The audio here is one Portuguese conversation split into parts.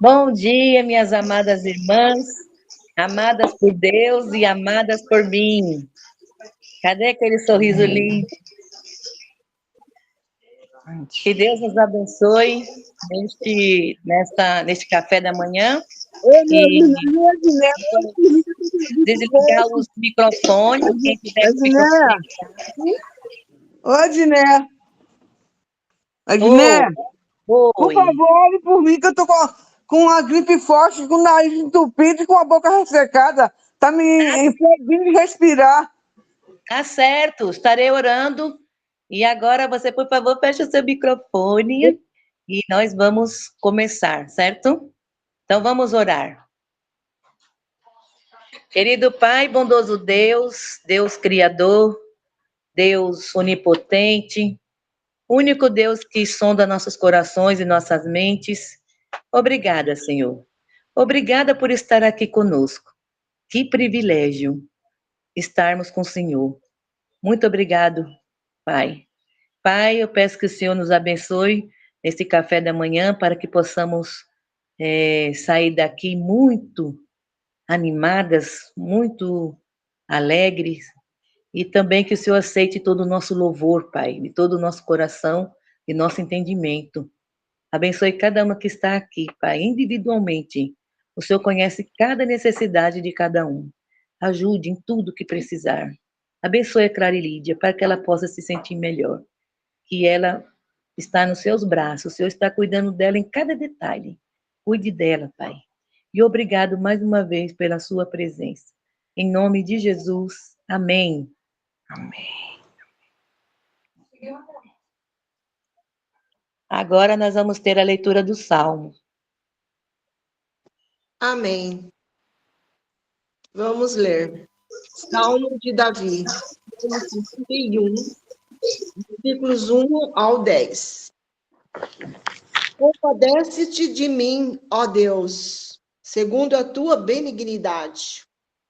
Bom dia, minhas amadas irmãs, amadas por Deus e amadas por mim. Cadê aquele sorriso lindo? Que Deus nos abençoe neste café da manhã e desligar os microfones, quem tiver com o microfone ligado. Ô, Diné. Oi. Por favor, olhe por mim que eu tô com a gripe forte, com o nariz entupido e com a boca ressecada. Tá me impedindo de respirar. Tá certo, estarei orando. E agora você, por favor, feche o seu microfone e nós vamos começar, certo? Então vamos orar. Querido Pai, bondoso Deus, Deus Criador, Deus Onipotente, único Deus que sonda nossos corações e nossas mentes. Obrigada, Senhor. Obrigada por estar aqui conosco. Que privilégio estarmos com o Senhor. Muito obrigado, Pai. Pai, eu peço que o Senhor nos abençoe nesse café da manhã para que possamos sair daqui muito animadas, muito alegres, e também que o Senhor aceite todo o nosso louvor, Pai, de todo o nosso coração e nosso entendimento. Abençoe cada uma que está aqui, Pai, individualmente. O Senhor conhece cada necessidade de cada um. Ajude em tudo que precisar. Abençoe a Clara e Lídia para que ela possa se sentir melhor. Que ela está nos seus braços, o Senhor está cuidando dela em cada detalhe. Cuide dela, Pai. E obrigado mais uma vez pela sua presença. Em nome de Jesus, amém. Amém. Agora nós vamos ter a leitura do Salmo. Amém. Vamos ler. Salmo de Davi, 51, versículos 1 ao 10. Compadece-te de mim, ó Deus, segundo a tua benignidade,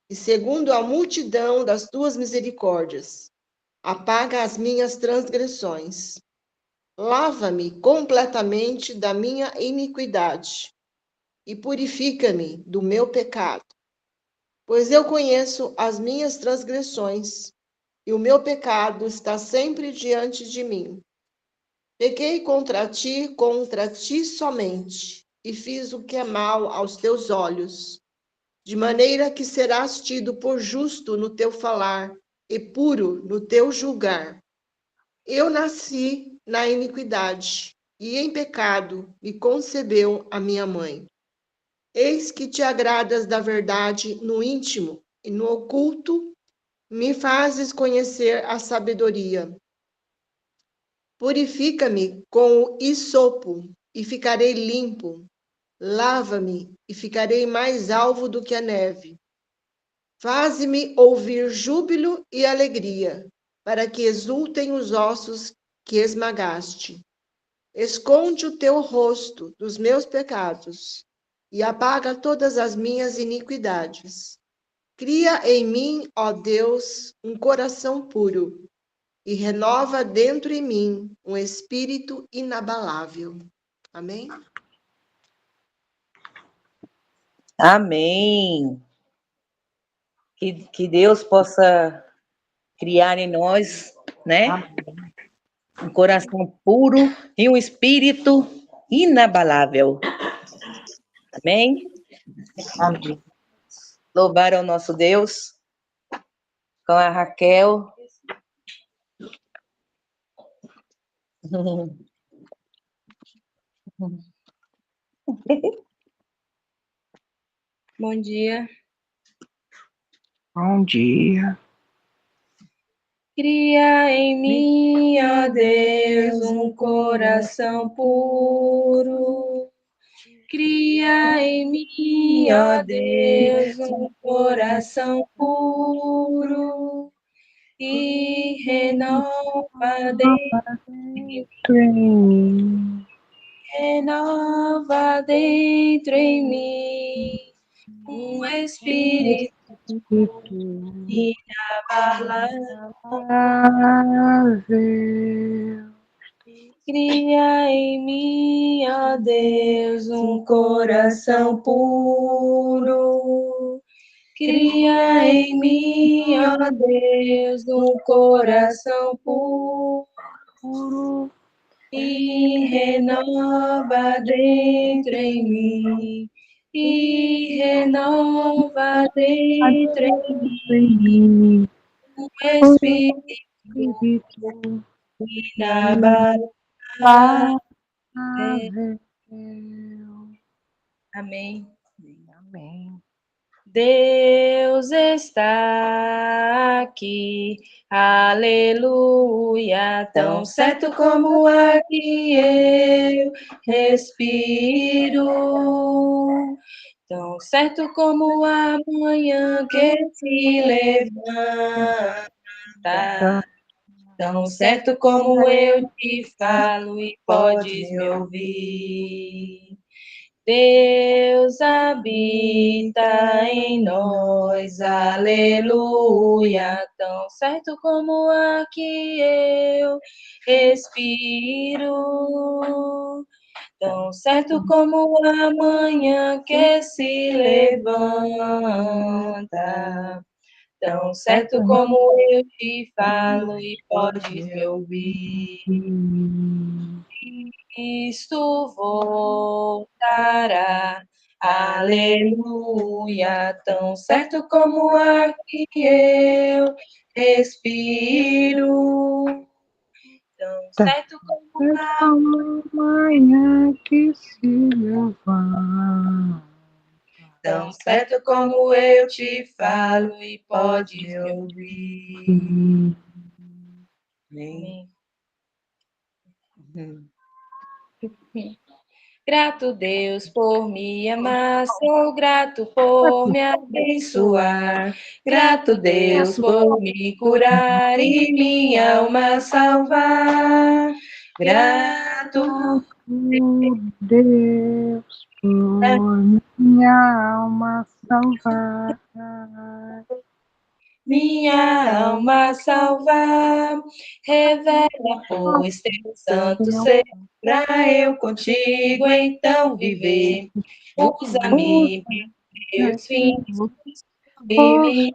e segundo a multidão das tuas misericórdias. Apaga as minhas transgressões. Lava-me completamente da minha iniquidade, e purifica-me do meu pecado. Pois eu conheço as minhas transgressões, e o meu pecado está sempre diante de mim. Pequei contra ti somente, e fiz o que é mal aos teus olhos, de maneira que serás tido por justo no teu falar, e puro no teu julgar. Eu nasci na iniquidade, e em pecado me concebeu a minha mãe. Eis que te agradas da verdade no íntimo, e no oculto me fazes conhecer a sabedoria. Purifica-me com o hisopo, e ficarei limpo. Lava-me, e ficarei mais alvo do que a neve. Faze-me ouvir júbilo e alegria, para que exultem os ossos que esmagaste. Esconde o teu rosto dos meus pecados, e apaga todas as minhas iniquidades. Cria em mim, ó Deus, um coração puro, e renova dentro em mim um espírito inabalável. Amém? Amém. Que Deus possa criar em nós, né? Um coração puro e um espírito inabalável. Amém? Amém. Louvar ao nosso Deus com a Raquel. Bom dia. Bom dia. Cria em mim, ó Deus, um coração puro. Cria em mim, ó Deus, um coração puro. E renova dentro em mim. Renova dentro em mim um espírito inabalável. Cria em mim, ó Deus, um coração puro. Cria em mim, ó Deus, um coração puro. E renova dentro em mim. E renova dentro em mim. O Espírito inabalável. Amém. Amém. Deus está aqui, aleluia, tão certo como o ar que eu respiro, tão certo como a manhã que se levanta, tão certo como eu te falo e podes me ouvir. Deus habita em nós, aleluia, tão certo como o ar que eu respiro, tão certo como a manhã que se levanta, tão certo como eu te falo e podes me ouvir. Cristo voltará, aleluia, tão certo como o ar que eu respiro, tão certo como a manhã que se levanta, tão certo como eu te falo e podes me ouvir. Amém. Grato Deus por me amar, sou grato por me abençoar. Grato Deus por me curar e minha alma salvar. Grato Deus por minha alma salvar. minha alma salvar. Revela, pois, teu santo ser, pra eu contigo então viver. Usa-me, Deus, fins, vive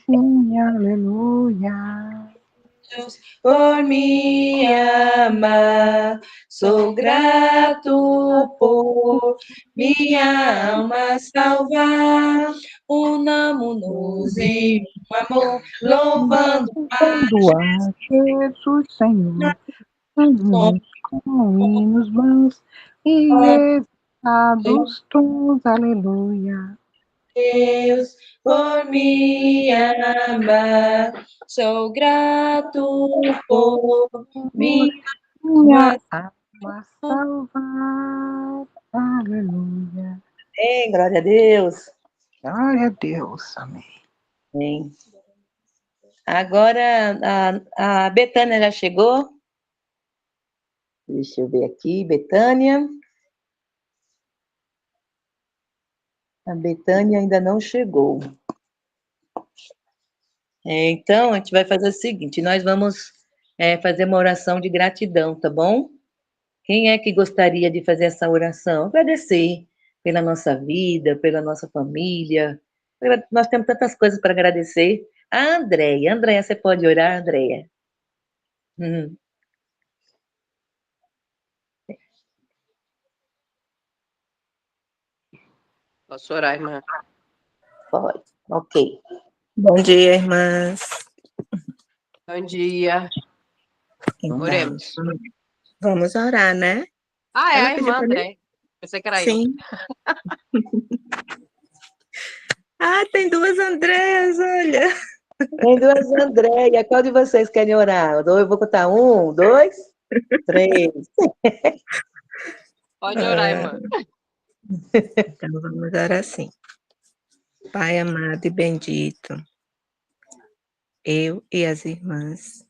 Sim, aleluia. por me amar. Sou grato por minha alma salvar. Unamo-nos em um amor, louvando Louvando a Jesus, Senhor, com hinos bons e exaltados todos, aleluia. Deus por me amar. Sou grato por Minha alma salvar, aleluia. Glória a Deus. Glória a Deus, amém. Amém. Agora, a Betânia já chegou? Deixa eu ver aqui, Betânia. A Betânia ainda não chegou. Então, a gente vai fazer o seguinte, nós vamos fazer uma oração de gratidão, tá bom? Quem é que gostaria de fazer essa oração? Agradecer pela nossa vida, pela nossa família. Nós temos tantas coisas para agradecer. A Andréia. Andréia, você pode orar, Andréia? Posso orar, irmã? Pode. Ok. Bom dia, irmãs. Bom dia. Então, Oremos. vamos orar, né? Ah, é Ela a pediu irmã pra mim? André. Pensei que era Sim. Ah, tem duas Andréas, olha. Tem duas Andréia. Qual de vocês querem orar? Eu vou contar 1, 2, 3. Pode orar, irmã. Então, vamos orar assim. Pai amado e bendito, eu e as irmãs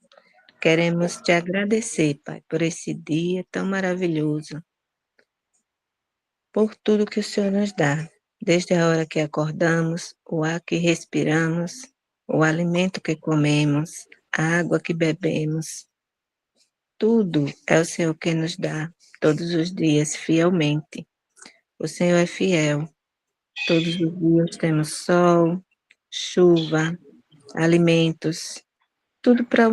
queremos te agradecer, Pai, por esse dia tão maravilhoso, por tudo que o Senhor nos dá, desde a hora que acordamos, o ar que respiramos, o alimento que comemos, a água que bebemos. tudo é o Senhor quem nos dá, todos os dias, fielmente. O Senhor é fiel. Todos os dias temos sol, chuva, alimentos, tudo para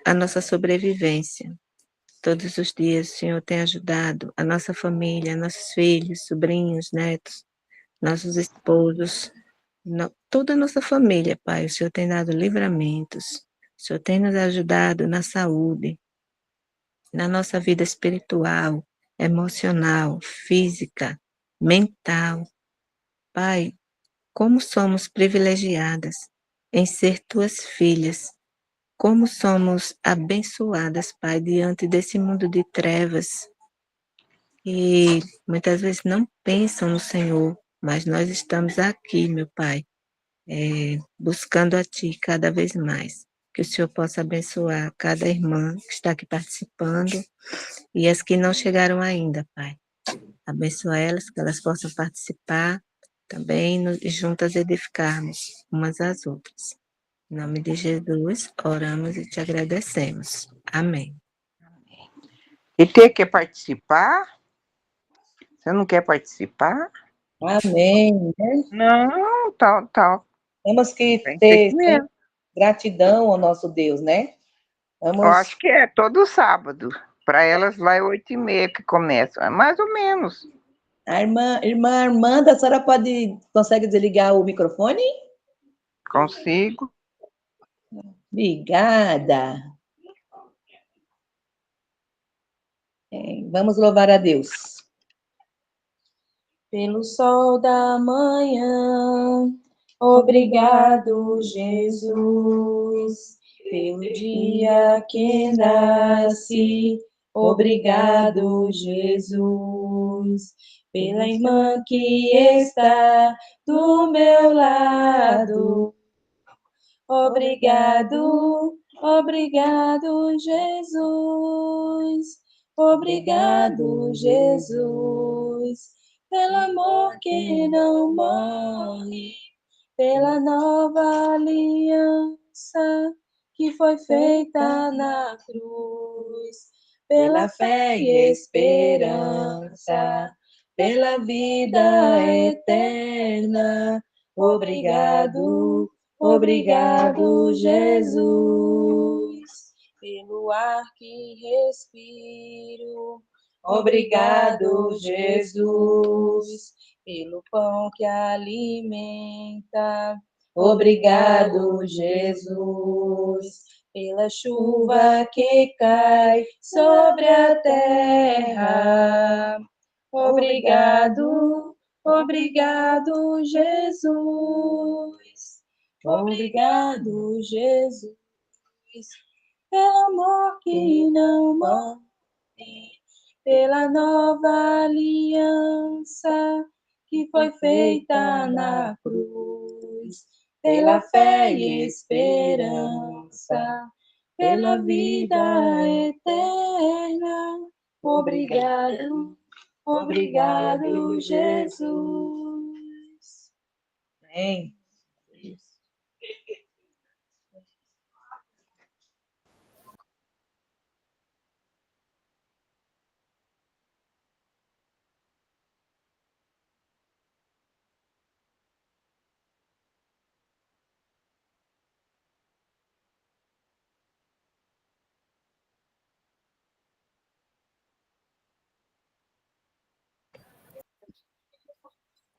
a nossa sobrevivência. Todos os dias o Senhor tem ajudado a nossa família, nossos filhos, sobrinhos, netos, nossos esposos, toda a nossa família, Pai. O Senhor tem dado livramentos, o Senhor tem nos ajudado na saúde, na nossa vida espiritual, emocional, física, mental. Pai, como somos privilegiadas em ser tuas filhas, como somos abençoadas, Pai, diante desse mundo de trevas, e muitas vezes não pensam no Senhor, mas nós estamos aqui, meu Pai, buscando a Ti cada vez mais. Que o Senhor possa abençoar cada irmã que está aqui participando e as que não chegaram ainda, Pai. Abençoa elas, que elas possam participar também e juntas edificarmos umas às outras. Em nome de Jesus, oramos e te agradecemos. Amém. E ter que participar? Você não quer participar? Amém. Né? Não, tá. Temos que Tem que ter ser mesmo. gratidão ao nosso Deus, né? Eu acho que é todo sábado. Para elas lá é 8h30 que começa. É mais ou menos. A irmã Armanda, a senhora consegue desligar o microfone? Consigo. Obrigada. Vamos louvar a Deus. Pelo sol da manhã, obrigado, Jesus. Pelo dia que nasci, obrigado, Jesus. Pela irmã que está do meu lado, obrigado, obrigado, Jesus. Obrigado, Jesus, pelo amor que não morre, pela nova aliança que foi feita na cruz, pela fé e esperança, pela vida eterna. Obrigado, obrigado, Jesus. Pelo ar que respiro, obrigado, Jesus. Pelo pão que alimenta, obrigado, Jesus. Pela chuva que cai sobre a terra, obrigado, obrigado, Jesus. Obrigado, Jesus. Pelo amor que não morre, pela nova aliança que foi feita na cruz, pela fé e esperança, pela vida eterna. Obrigado, obrigado, Jesus. Amém.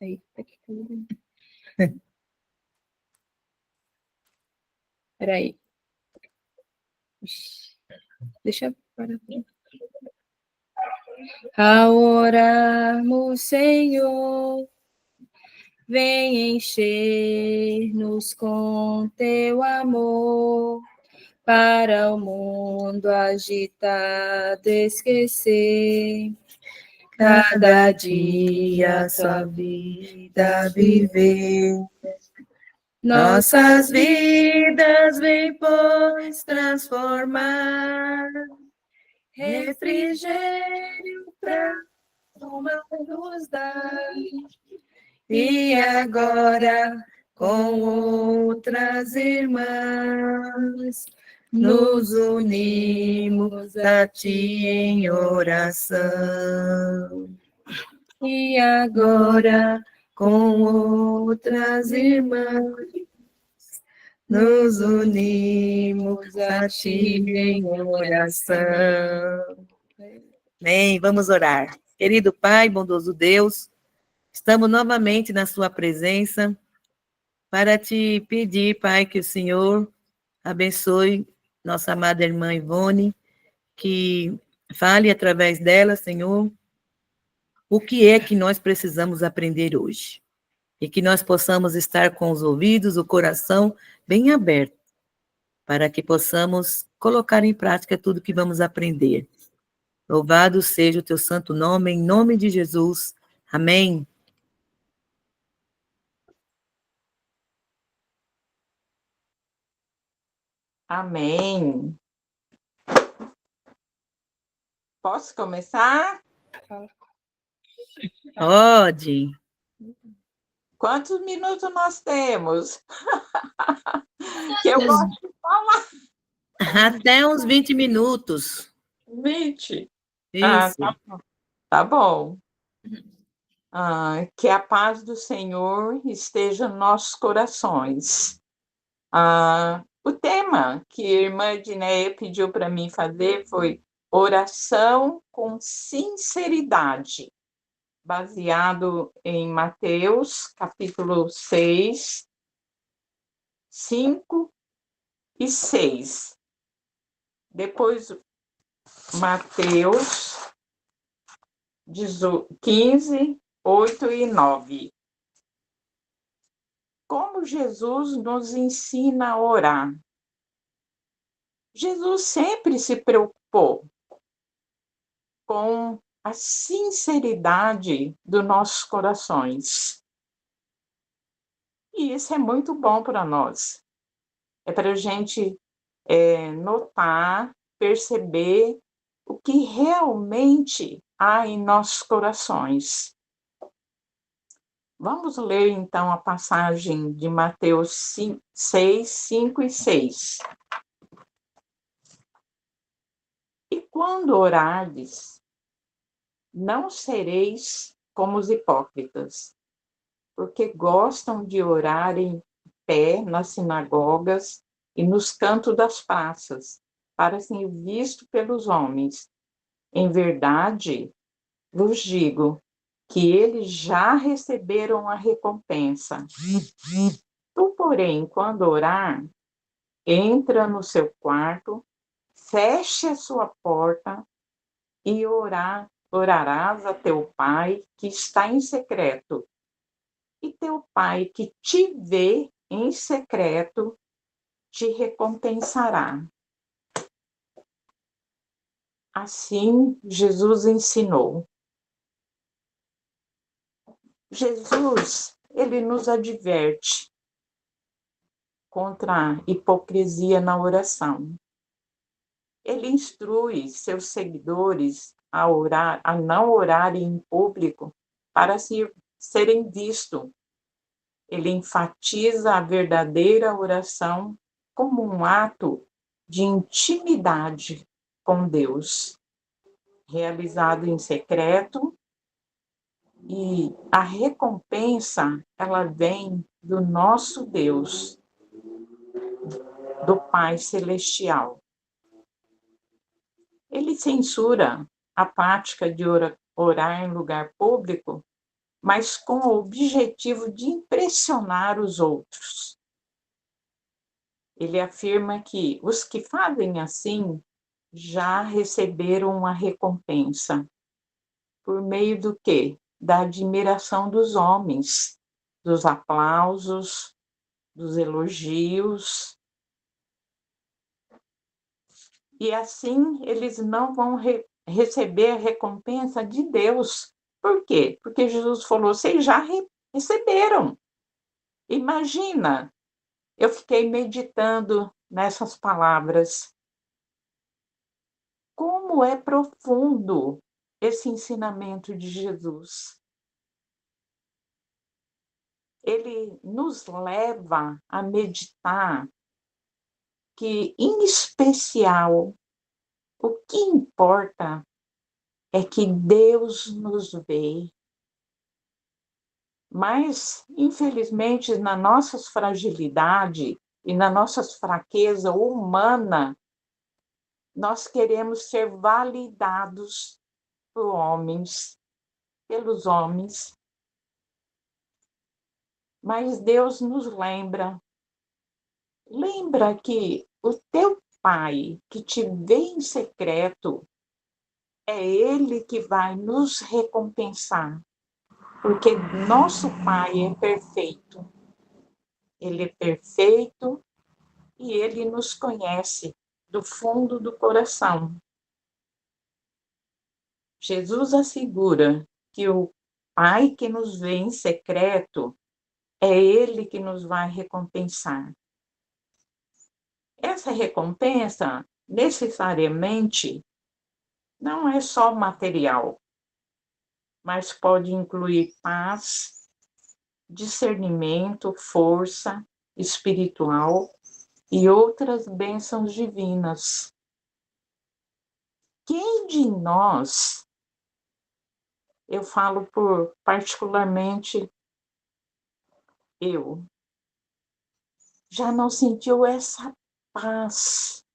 Eita, que Peraí. Deixa eu parar. Ao orarmos, Senhor, vem encher-nos com teu amor, para o mundo agitado esquecer. Cada dia sua vida viver. Nossas vidas vem, pois, transformar. Refrigério pra alma nos dar. E agora, com outras irmãs, nos unimos a Ti em oração. E agora, com outras irmãs, nos unimos a Ti em oração. Amém. Vamos orar. Querido Pai, bondoso Deus, estamos novamente na Sua presença para Te pedir, Pai, que o Senhor abençoe nossa amada irmã Ivone, que fale através dela, Senhor, o que é que nós precisamos aprender hoje. E que nós possamos estar com os ouvidos, o coração bem aberto, para que possamos colocar em prática tudo que vamos aprender. Louvado seja o teu santo nome, em nome de Jesus. Amém. Amém. Posso começar? Pode. Quantos minutos nós temos? Que eu gosto de falar. Até uns 20 minutos. 20. Isso. Tá bom. Que a paz do Senhor esteja nos nossos corações. O tema que a irmã Edneia pediu para mim fazer foi oração com sinceridade, baseado em Mateus, capítulo 6, 5 e 6. Depois, Mateus 15, 8 e 9. Como Jesus nos ensina a orar? Jesus sempre se preocupou com a sinceridade dos nossos corações. E isso é muito bom para nós. É para a gente notar, perceber o que realmente há em nossos corações. Vamos ler, então, a passagem de Mateus 6, 5 e 6. E quando orardes, não sereis como os hipócritas, porque gostam de orar em pé nas sinagogas e nos cantos das praças, para ser visto pelos homens. Em verdade, vos digo que eles já receberam a recompensa. Tu, porém, quando orar, entra no seu quarto, feche a sua porta e orarás a teu pai que está em secreto. E teu pai que te vê em secreto te recompensará. Assim, Jesus ensinou. Jesus, ele nos adverte contra a hipocrisia na oração. Ele instrui seus seguidores a não orarem em público para serem vistos. Ele enfatiza a verdadeira oração como um ato de intimidade com Deus, realizado em secreto, e a recompensa, ela vem do nosso Deus, do Pai Celestial. Ele censura a prática de orar em lugar público, mas com o objetivo de impressionar os outros. Ele afirma que os que fazem assim já receberam uma recompensa. Por meio do quê? Da admiração dos homens, dos aplausos, dos elogios. E assim eles não vão receber a recompensa de Deus. Por quê? Porque Jesus falou, vocês já receberam. Imagina, eu fiquei meditando nessas palavras. Como é profundo esse ensinamento de Jesus. Ele nos leva a meditar que, em especial, o que importa é que Deus nos vê. Mas, infelizmente, na nossa fragilidade e na nossa fraqueza humana, nós queremos ser validados por homens, pelos homens. Mas Deus nos lembra que o teu Pai que te vê em secreto, é Ele que vai nos recompensar, porque nosso Pai é perfeito. Ele é perfeito e Ele nos conhece do fundo do coração. Jesus assegura que o Pai que nos vê em secreto, é Ele que nos vai recompensar. Essa recompensa, necessariamente, não é só material, mas pode incluir paz, discernimento, força espiritual e outras bênçãos divinas. Quem de nós, eu falo por particularmente eu, já não sentiu essa paz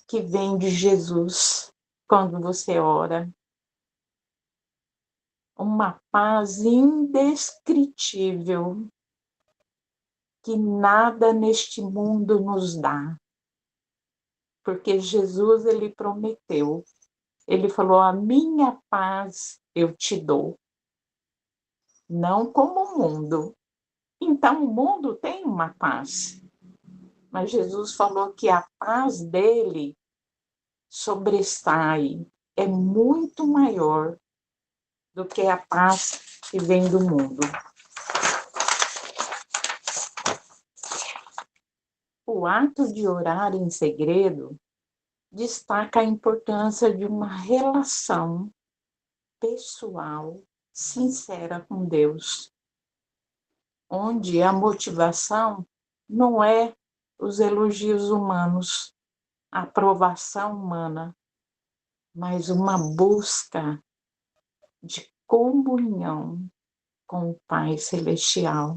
que vem de Jesus quando você ora? Uma paz indescritível que nada neste mundo nos dá. Porque Jesus, ele prometeu, ele falou, a minha paz eu te dou, não como o mundo. Então, o mundo tem uma paz, mas Jesus falou que a paz dele sobressai, é muito maior do que a paz que vem do mundo. O ato de orar em segredo destaca a importância de uma relação pessoal, sincera com Deus, onde a motivação não é os elogios humanos, a aprovação humana, mas uma busca de comunhão com o Pai Celestial.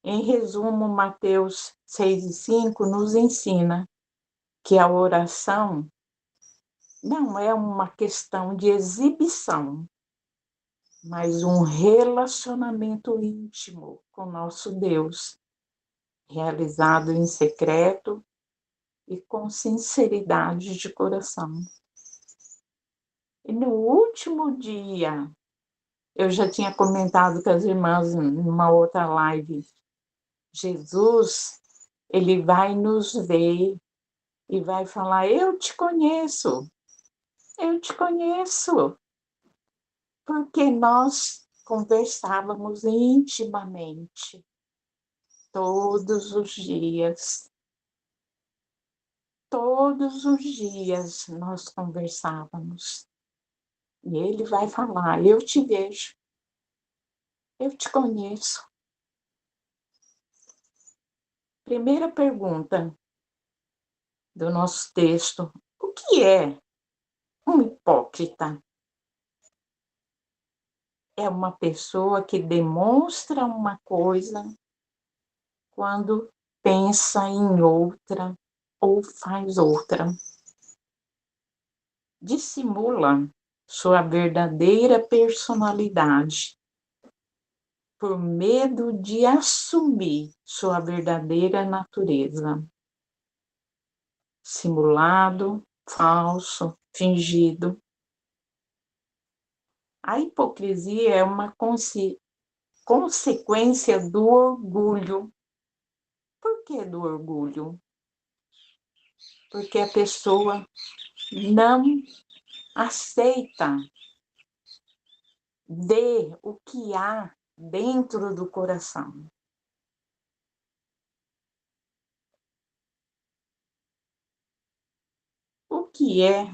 Em resumo, Mateus 6:5 nos ensina que a oração não é uma questão de exibição, mas um relacionamento íntimo com nosso Deus, realizado em secreto e com sinceridade de coração. E no último dia, eu já tinha comentado com as irmãs numa outra live, Jesus, ele vai nos ver e vai falar, eu te conheço, porque nós conversávamos intimamente, todos os dias nós conversávamos. E ele vai falar, eu te vejo, eu te conheço. Primeira pergunta do nosso texto, o que é um hipócrita? É uma pessoa que demonstra uma coisa quando pensa em outra ou faz outra. Dissimula sua verdadeira personalidade por medo de assumir sua verdadeira natureza. Simulado, falso, fingido. A hipocrisia é uma consequência do orgulho. Por que do orgulho? Porque a pessoa não aceita ver o que há dentro do coração. O que é?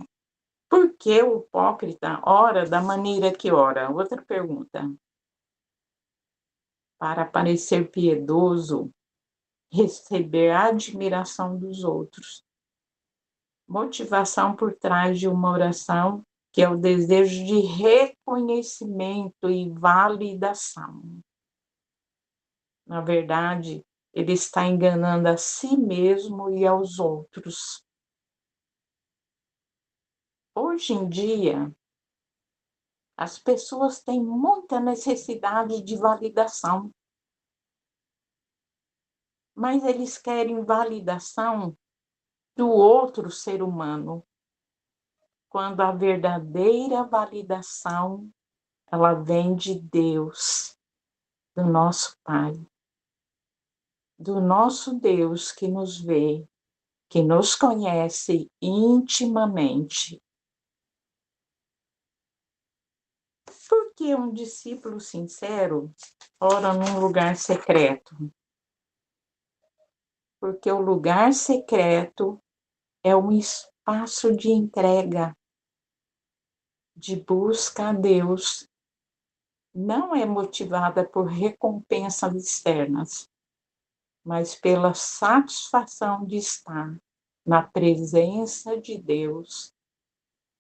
Por que o hipócrita ora da maneira que ora? Outra pergunta. Para parecer piedoso receber a admiração dos outros. Motivação por trás de uma oração, que é o desejo de reconhecimento e validação. Na verdade, ele está enganando a si mesmo e aos outros. Hoje em dia, as pessoas têm muita necessidade de validação, mas eles querem validação do outro ser humano, quando a verdadeira validação, ela vem de Deus, do nosso Pai, do nosso Deus que nos vê, que nos conhece intimamente. Por que um discípulo sincero ora num lugar secreto? Porque o lugar secreto é um espaço de entrega, de busca a Deus. Não é motivada por recompensas externas, mas pela satisfação de estar na presença de Deus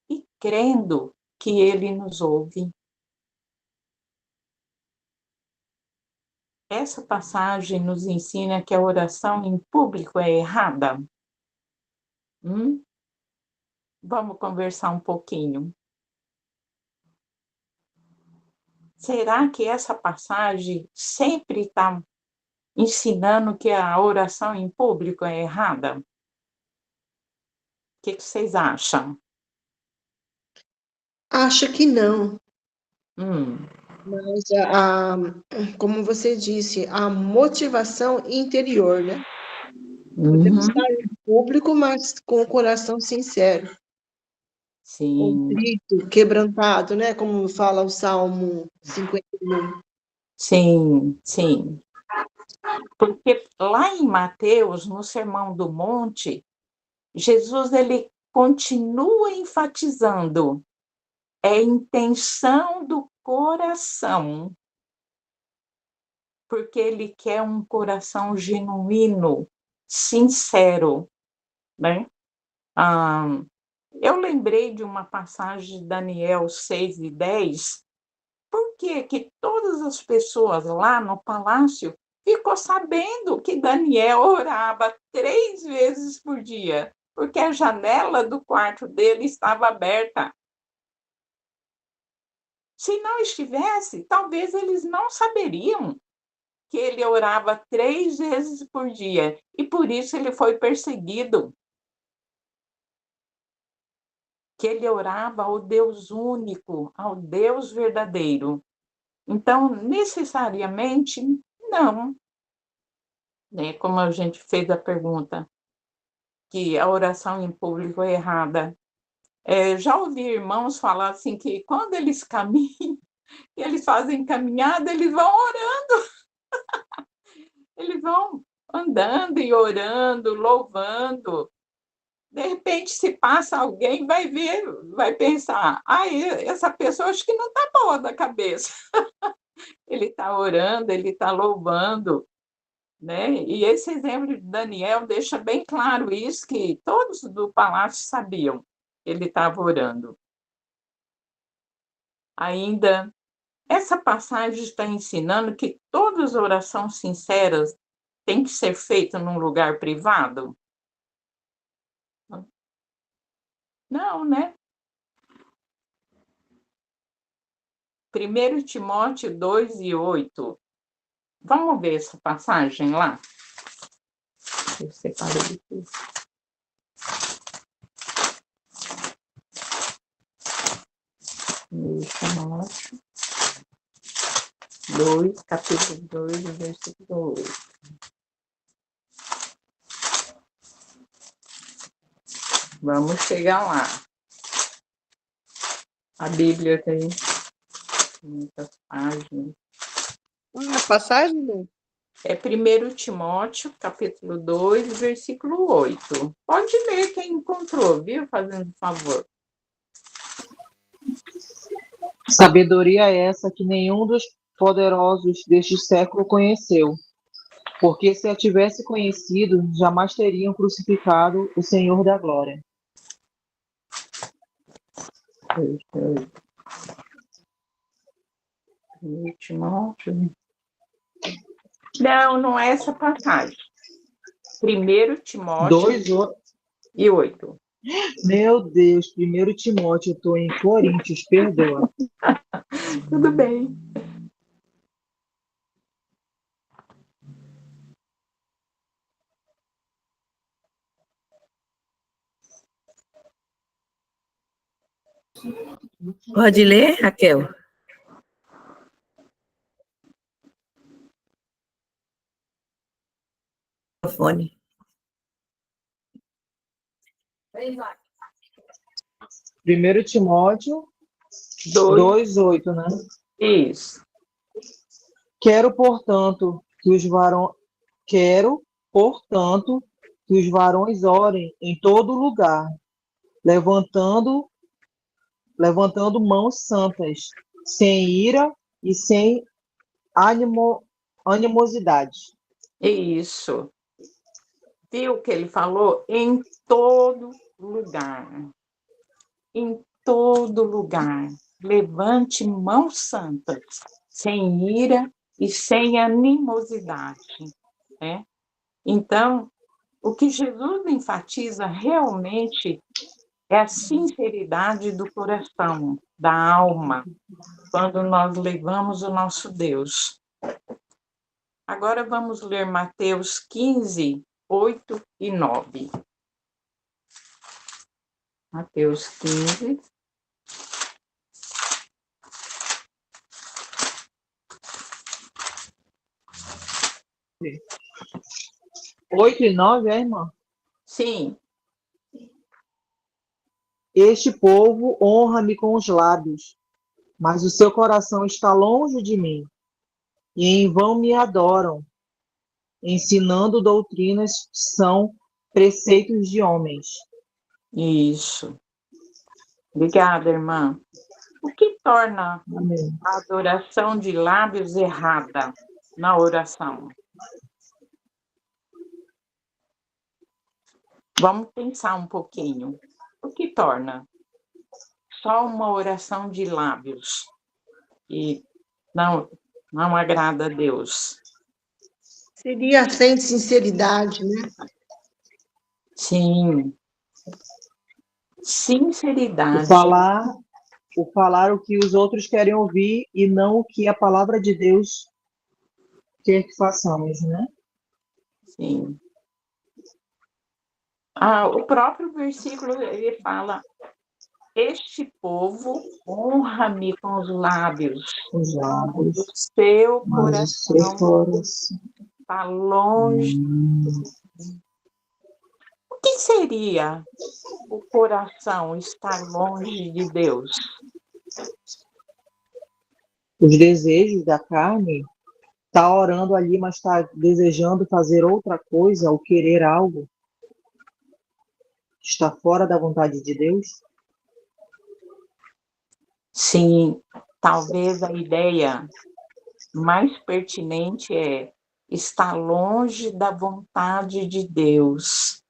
e crendo que Ele nos ouve. Essa passagem nos ensina que a oração em público é errada. Vamos conversar um pouquinho. Será que essa passagem sempre está ensinando que a oração em público é errada? O que vocês acham? Acho que não. Hum, Mas, como você disse, a motivação interior, né? Podemos uhum, estar em público, mas com o coração sincero, sim, contrito, quebrantado, né? Como fala o Salmo 51. sim. Porque lá em Mateus, no Sermão do Monte, Jesus ele continua enfatizando a intenção do coração, porque ele quer um coração genuíno, sincero, né? Eu lembrei de uma passagem de Daniel 6:10, por que todas as pessoas lá no palácio ficou sabendo que Daniel orava 3 vezes por dia, porque a janela do quarto dele estava aberta. Se não estivesse, talvez eles não saberiam que ele orava 3 vezes por dia, e por isso ele foi perseguido. Que ele orava ao Deus único, ao Deus verdadeiro. Então, necessariamente, não. Né? Como a gente fez a pergunta, que a oração em público é errada. Já ouvi irmãos falar assim que quando eles caminham, eles fazem caminhada, eles vão orando. Eles vão andando e orando, louvando. De repente, se passa alguém, vai ver, vai pensar, essa pessoa acho que não está boa da cabeça. Ele está orando, ele está louvando, né? E esse exemplo de Daniel deixa bem claro isso, que todos do palácio sabiam que ele estava orando. Ainda, essa passagem está ensinando que todas as orações sinceras têm que ser feitas num lugar privado? Não, né? 1 Timóteo 2:8. Vamos ver essa passagem lá? Eu separei aqui. 2, capítulo 2, versículo 8. Vamos chegar lá. A Bíblia tem muitas páginas. A passagem, Lu? É 1 Timóteo, capítulo 2, versículo 8. Pode ler quem encontrou, viu? Fazendo favor. Sabedoria essa que nenhum dos poderosos deste século conheceu. Porque se a tivesse conhecido, jamais teriam crucificado o Senhor da glória. Timóteo. Não, não é essa passagem. 1 Timóteo 2:8. Meu Deus, 1 Timóteo, eu estou em Coríntios, perdoa. Tudo bem. Pode ler, Raquel? Fone. 1 Timóteo 2:8, né? Isso. Quero, portanto, que os varões orem em todo lugar, levantando mãos santas, sem ira e sem animosidade. Isso. Viu o que ele falou? Em todo lugar. Em todo lugar. Levante mãos santas, sem ira e sem animosidade. Né? Então, o que Jesus enfatiza realmente é a sinceridade do coração, da alma, quando nós levamos o nosso Deus. Agora vamos ler Mateus 15, 8 e 9. Mateus 15. Sim. 8 e 9, irmã? Sim. Este povo honra-me com os lábios, mas o seu coração está longe de mim, e em vão me adoram, ensinando doutrinas que são preceitos de homens. Isso. Obrigada, irmã. O que torna Amém. a adoração de lábios errada na oração? Vamos pensar um pouquinho. O que torna só uma oração de lábios e não agrada a Deus? Seria sem sinceridade, né? Sim. O Sinceridade. falar o que os outros querem ouvir e não o que a palavra de Deus quer que façamos, né? Sim. O próprio versículo, ele fala: este povo honra-me com os lábios, Os o lábios, seu mas o seu coração coração. está longe. O que seria o coração estar longe de Deus? Os desejos da carne, está orando ali, mas está desejando fazer outra coisa, ou querer algo, está fora da vontade de Deus. Sim, talvez a ideia mais pertinente é estar longe da vontade de Deus.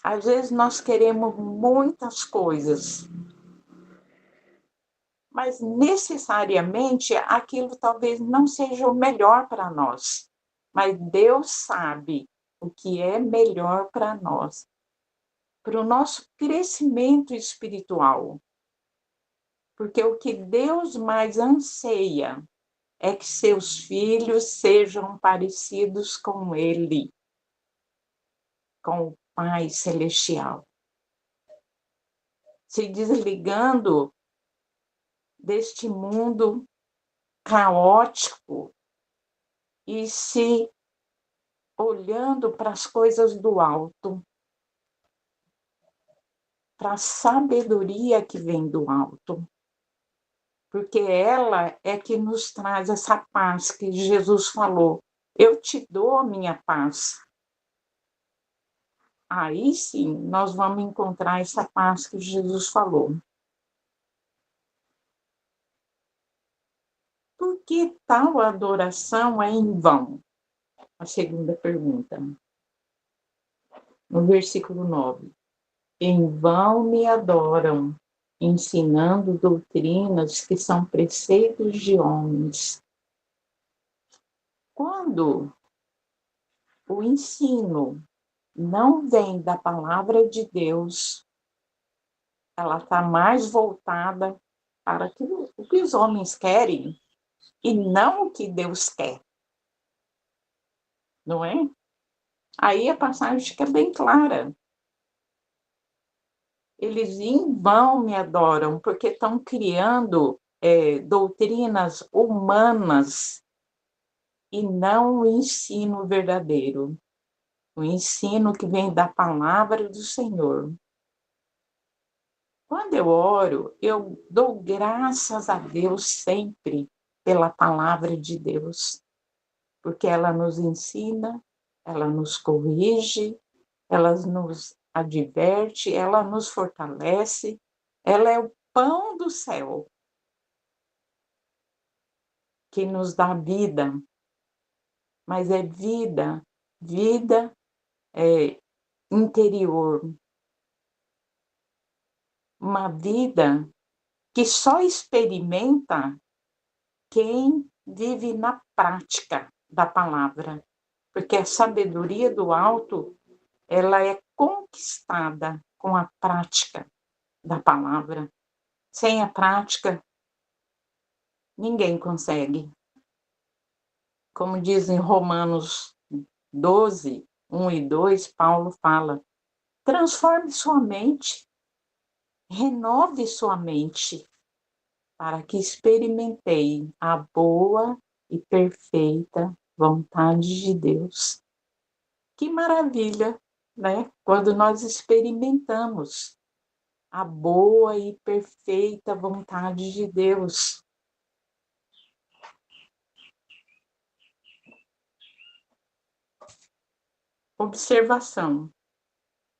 Às vezes nós queremos muitas coisas, mas necessariamente aquilo talvez não seja o melhor para nós. Mas Deus sabe o que é melhor para nós, para o nosso crescimento espiritual. Porque o que Deus mais anseia é que seus filhos sejam parecidos com Ele, com o Pai Celestial. Se desligando deste mundo caótico e se olhando para as coisas do alto, para a sabedoria que vem do alto. Porque ela é que nos traz essa paz que Jesus falou: eu te dou a minha paz. Aí sim, nós vamos encontrar essa paz que Jesus falou. Por por que tal adoração é em vão? A segunda pergunta. No versículo 9. Em vão me adoram, ensinando doutrinas que são preceitos de homens. Quando o ensino não vem da palavra de Deus, ela está mais voltada para o que os homens querem e não o que Deus quer. Não é? Aí a passagem fica bem clara. Eles em vão me adoram, porque estão criando doutrinas humanas e não o ensino verdadeiro. O ensino que vem da palavra do Senhor. Quando eu oro, eu dou graças a Deus sempre pela palavra de Deus, porque ela nos ensina, ela nos corrige, ela nos adverte, ela nos fortalece, ela é o pão do céu que nos dá vida, mas é vida interior, uma vida que só experimenta quem vive na prática da palavra, porque a sabedoria do alto, ela é conquistada com a prática da palavra. Sem a prática, ninguém consegue. Como diz em Romanos 12, 1 e 2, Paulo fala: transforme sua mente, renove sua mente, para que experimentei a boa e perfeita vontade de Deus. Que maravilha, né? Quando nós experimentamos a boa e perfeita vontade de Deus. Observação.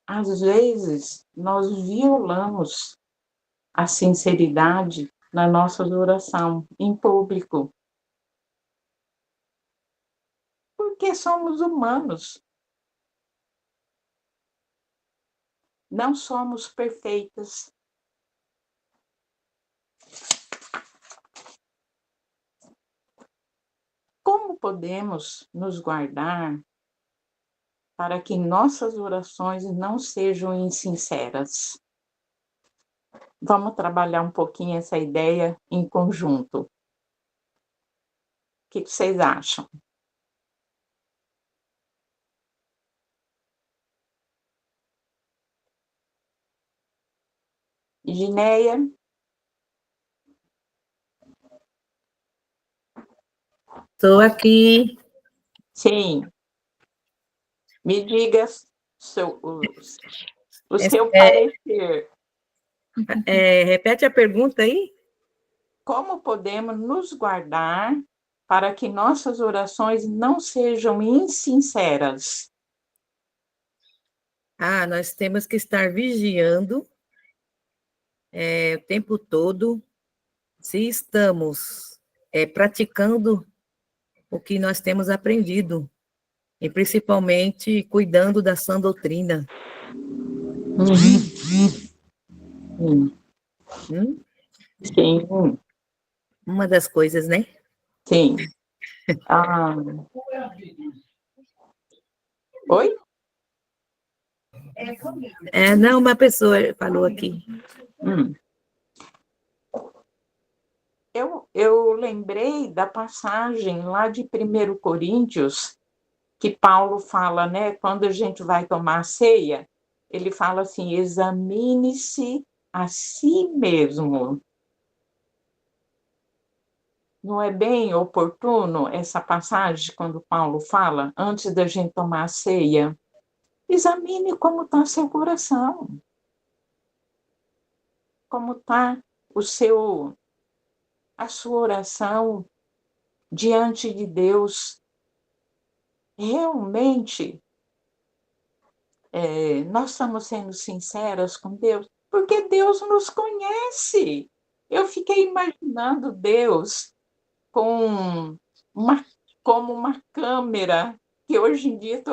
Às vezes, nós violamos a sinceridade na nossa oração em público. Porque somos humanos. Não somos perfeitas. Como podemos nos guardar para que nossas orações não sejam insinceras? Vamos trabalhar um pouquinho essa ideia em conjunto. O que vocês acham? Gineia? Estou aqui. Sim. Me diga o seu parecer. Repete a pergunta aí. Como podemos nos guardar para que nossas orações não sejam insinceras? Nós temos que estar vigiando o tempo todo, se estamos praticando o que nós temos aprendido, e principalmente cuidando da sã doutrina. Sim. Uma das coisas, né? Sim. Oi? Não, uma pessoa falou aqui. Eu lembrei da passagem lá de 1 Coríntios, que Paulo fala, né? Quando a gente vai tomar a ceia, ele fala assim: examine-se a si mesmo. Não é bem oportuno essa passagem, quando Paulo fala, antes da gente tomar a ceia? Examine como está seu coração. Como está a sua oração diante de Deus. Realmente, nós estamos sendo sinceras com Deus, porque Deus nos conhece. Eu fiquei imaginando Deus como uma câmera, que hoje em dia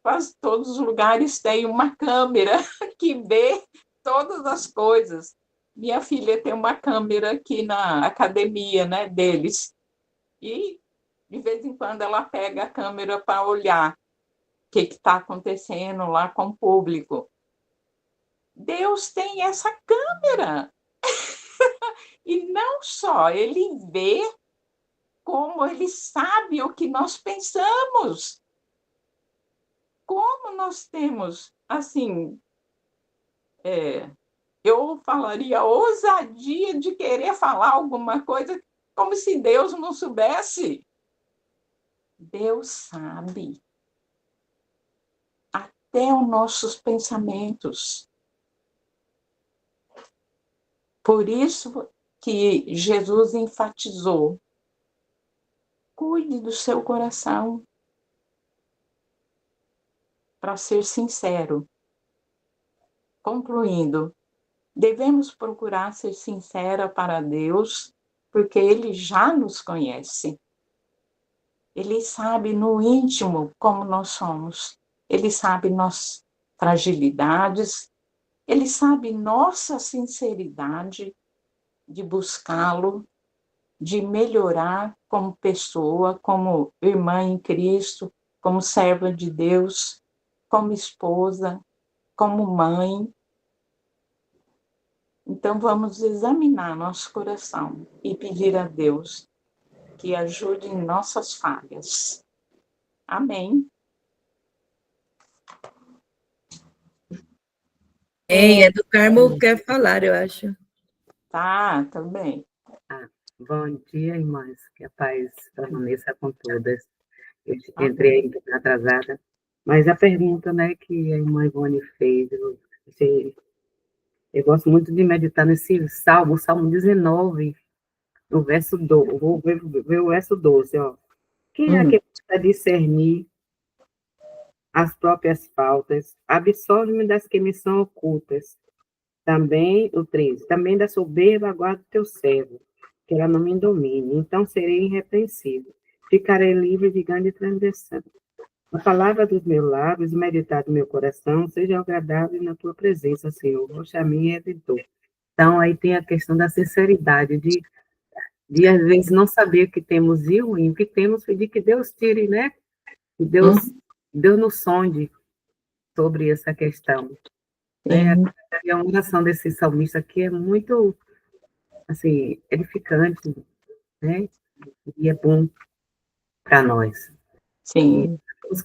quase todos os lugares têm uma câmera que vê todas as coisas. Minha filha tem uma câmera aqui na academia, né, deles. E, de vez em quando, ela pega a câmera para olhar o que está acontecendo lá com o público. Deus tem essa câmera. E não só, ele vê, como ele sabe o que nós pensamos. Como nós temos, assim, eu falaria ousadia de querer falar alguma coisa como se Deus não soubesse. Deus sabe até os nossos pensamentos. Por isso que Jesus enfatizou: cuide do seu coração, para ser sincero. Concluindo, devemos procurar ser sincera para Deus, porque Ele já nos conhece. Ele sabe no íntimo como nós somos. Ele sabe nossas fragilidades. Ele sabe nossa sinceridade de buscá-lo, de melhorar como pessoa, como irmã em Cristo, como serva de Deus, como esposa, como mãe. Então, vamos examinar nosso coração e pedir a Deus que ajude em nossas falhas. Amém. É do Carmo quer falar, eu acho. Tá, também. Bom dia, irmãs. Que a paz permaneça com todas. Eu entrei um pouco atrasada, mas a pergunta, né, que a irmã Ivone fez, eu gosto muito de meditar nesse Salmo 19, no verso 12. Vou ver o verso 12, ó. Quem é que precisa discernir as próprias faltas? Absolve-me das que me são ocultas. Também, o 13, também da soberba guarda o teu servo, que ela não me domine. Então serei irrepreensível. Ficarei livre de grande transgressão. A palavra dos meus lábios, o meditar do meu coração, seja agradável na tua presença, Senhor, rocha minha e redentor. Então, aí tem a questão da sinceridade, de às vezes não saber o que temos e o que temos, pedir que Deus tire, né? Que Deus nos sonde sobre essa questão. Né? A oração desse salmista aqui é muito, assim, edificante, né? E é bom para nós. Sim.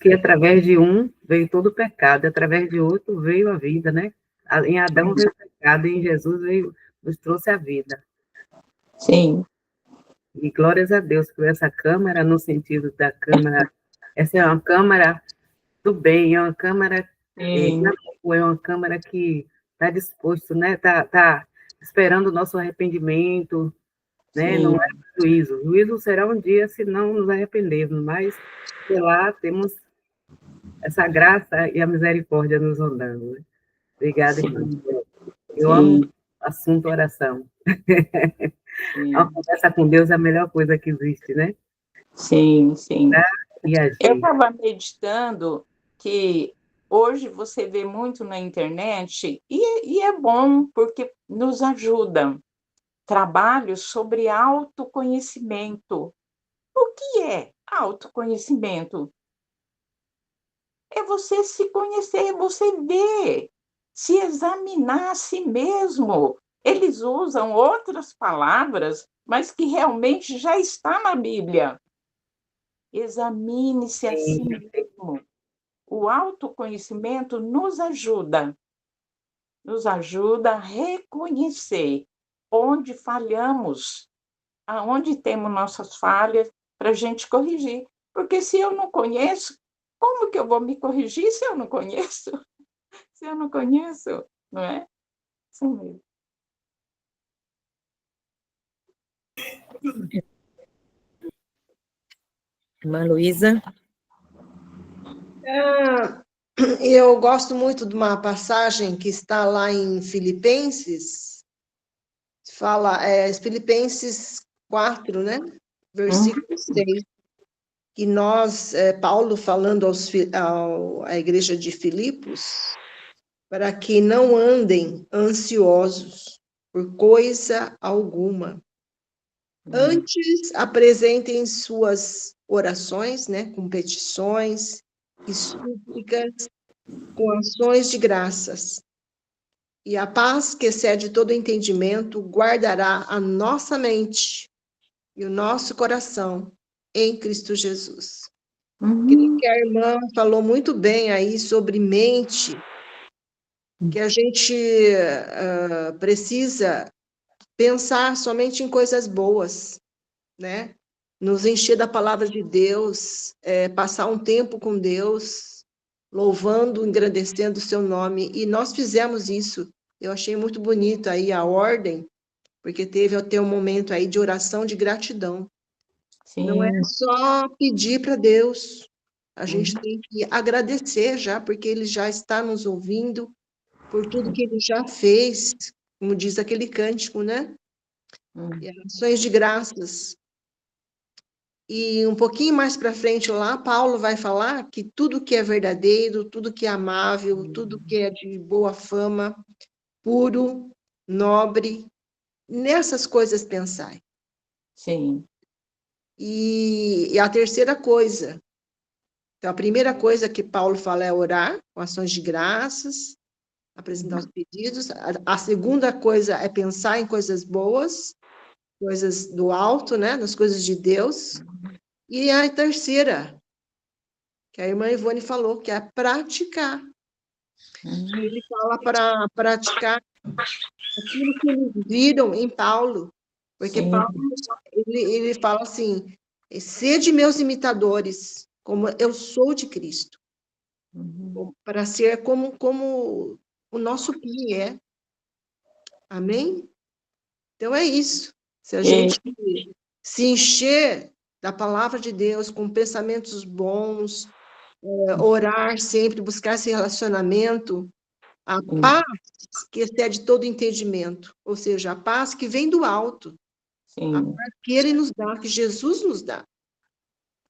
Que através de um veio todo o pecado, através de outro veio a vida, né? Em Adão veio o pecado, e em Jesus nos trouxe a vida. Sim. E glórias a Deus por essa câmara, no sentido da câmara, essa é uma câmara do bem, é uma câmara, é uma câmara que está disposto, né? Tá esperando o nosso arrependimento, né? Não é juízo. Juízo será um dia se não nos arrependermos, mas sei lá, temos essa graça e a misericórdia nos rondando. Né? Obrigada, irmã. Eu amo o assunto oração. A conversa com Deus é a melhor coisa que existe, né? Sim. Eu estava meditando que hoje você vê muito na internet, e é bom, porque nos ajuda. Trabalhos sobre autoconhecimento. O que é autoconhecimento? É você se conhecer, você ver, se examinar a si mesmo. Eles usam outras palavras, mas que realmente já está na Bíblia. Examine-se a si mesmo. O autoconhecimento nos ajuda a reconhecer onde falhamos, aonde temos nossas falhas, para a gente corrigir. Porque se eu não conheço, como que eu vou me corrigir se eu não conheço? Se eu não conheço, não é? Sim mesmo. Irmã Luísa? Eu gosto muito de uma passagem que está lá em Filipenses, fala, Filipenses 4, né? versículo 6, que nós, Paulo falando à igreja de Filipos, para que não andem ansiosos por coisa alguma. Antes, apresentem suas orações, né, com petições e súplicas, com ações de graças. E a paz que excede todo entendimento guardará a nossa mente e o nosso coração em Cristo Jesus. Creio que a irmã falou muito bem aí sobre mente, que a gente precisa pensar somente em coisas boas, né? Nos encher da palavra de Deus, passar um tempo com Deus, louvando, engrandecendo o seu nome. E nós fizemos isso. Eu achei muito bonito aí a ordem, porque teve até um momento aí de oração de gratidão. Sim. Não é só pedir para Deus, a gente tem que agradecer já, porque Ele já está nos ouvindo, por tudo que Ele já fez, como diz aquele cântico, né? E ações de graças. E um pouquinho mais para frente lá, Paulo vai falar que tudo que é verdadeiro, tudo que é amável, tudo que é de boa fama, puro, nobre, nessas coisas pensai. Sim. E a terceira coisa, então a primeira coisa que Paulo fala é orar, com ações de graças, apresentar os pedidos. A segunda coisa é pensar em coisas boas, coisas do alto, né, nas coisas de Deus. E a terceira, que a irmã Ivone falou, que é praticar. Ele fala para praticar aquilo que eles viram em Paulo, porque Sim. Paulo, ele fala assim, sede meus imitadores, como eu sou de Cristo, para ser como o nosso Pai é. Amém? Então é isso. Se a gente se encher da palavra de Deus com pensamentos bons, orar sempre, buscar esse relacionamento, a paz que excede todo entendimento, ou seja, a paz que vem do alto, a paz que Ele nos dá, que Jesus nos dá.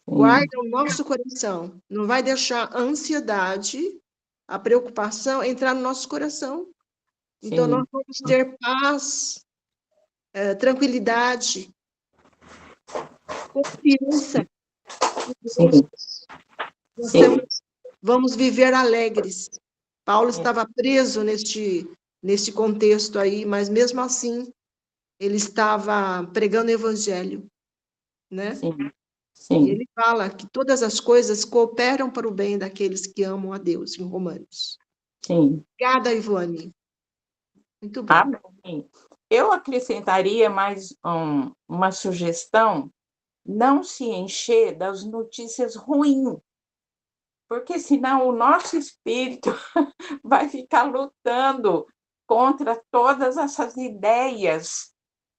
Guarda o nosso coração, não vai deixar a ansiedade, a preocupação entrar no nosso coração. Então, nós vamos ter paz, tranquilidade, confiança. Vamos viver alegres. Paulo estava preso neste contexto aí, mas mesmo assim, ele estava pregando o evangelho, né? E ele fala que todas as coisas cooperam para o bem daqueles que amam a Deus, em Romanos. Obrigada, Ivone. Muito bom. Amém. Eu acrescentaria mais uma sugestão: não se encher das notícias ruins, porque senão o nosso espírito vai ficar lutando contra todas essas ideias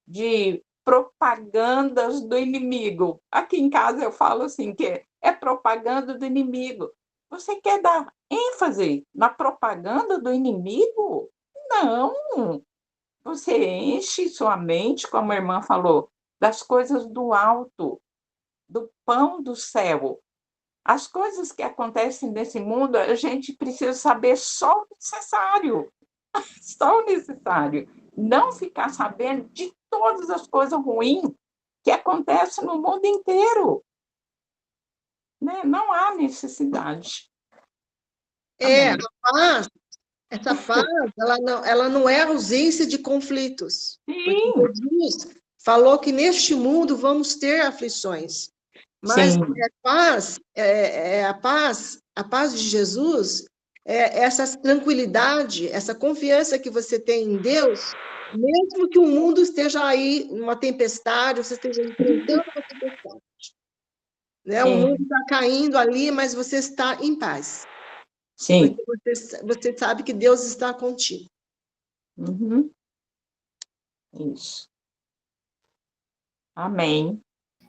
de propagandas do inimigo. Aqui em casa eu falo assim, que é propaganda do inimigo. Você quer dar ênfase na propaganda do inimigo? Não! Você enche sua mente, como a irmã falou, das coisas do alto, do pão do céu. As coisas que acontecem nesse mundo, a gente precisa saber só o necessário. Só o necessário. Não ficar sabendo de todas as coisas ruins que acontecem no mundo inteiro. Né? Não há necessidade. A paz, essa paz, ela não é ausência de conflitos. Porque Jesus falou que neste mundo vamos ter aflições. Mas a paz de Jesus é essa tranquilidade, essa confiança que você tem em Deus, mesmo que o mundo esteja aí numa tempestade, você esteja enfrentando uma tempestade. Né? O mundo está caindo ali, mas você está em paz. Porque você sabe que Deus está contigo. Isso. Amém.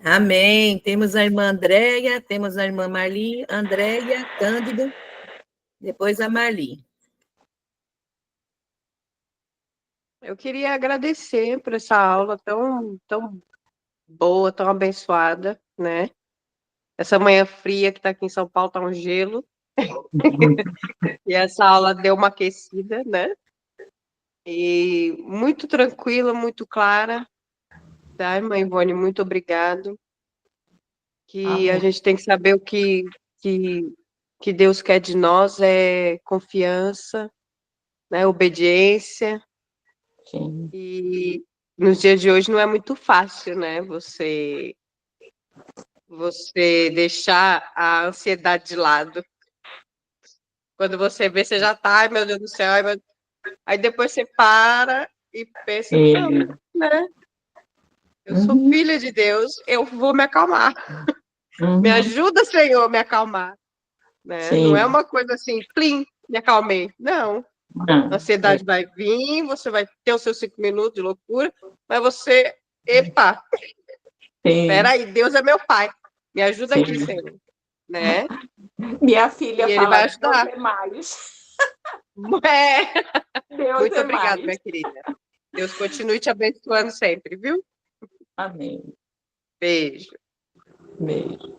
Amém. Temos a irmã Andréia, temos a irmã Marli, Andréia, Cândido, depois a Marli. Eu queria agradecer por essa aula tão boa, tão abençoada, né? Essa manhã fria que está aqui em São Paulo tá um gelo. E essa aula deu uma aquecida, né? E muito tranquila, muito clara. Tá, irmã Ivone, muito obrigado. Que a gente tem que saber o que Deus quer de nós é confiança, né? Obediência. Sim. E nos dias de hoje não é muito fácil, né? Você deixar a ansiedade de lado. Quando você vê, você já tá, ai meu Deus do céu, aí depois você para e pensa, não, né? Eu sou filha de Deus, eu vou me acalmar. Me ajuda, Senhor, a me acalmar. Né? Não é uma coisa assim, plim, me acalmei. Não. A ansiedade vai vir, você vai ter os seus 5 minutos de loucura, mas você, epa, peraí, Deus é meu pai. Me ajuda aqui, Senhor. Né? Minha filha e fala, ele vai ajudar. Deus é mais. Deus muito obrigada, minha querida. Deus continue te abençoando sempre, viu? Amém. Beijo. Beijo.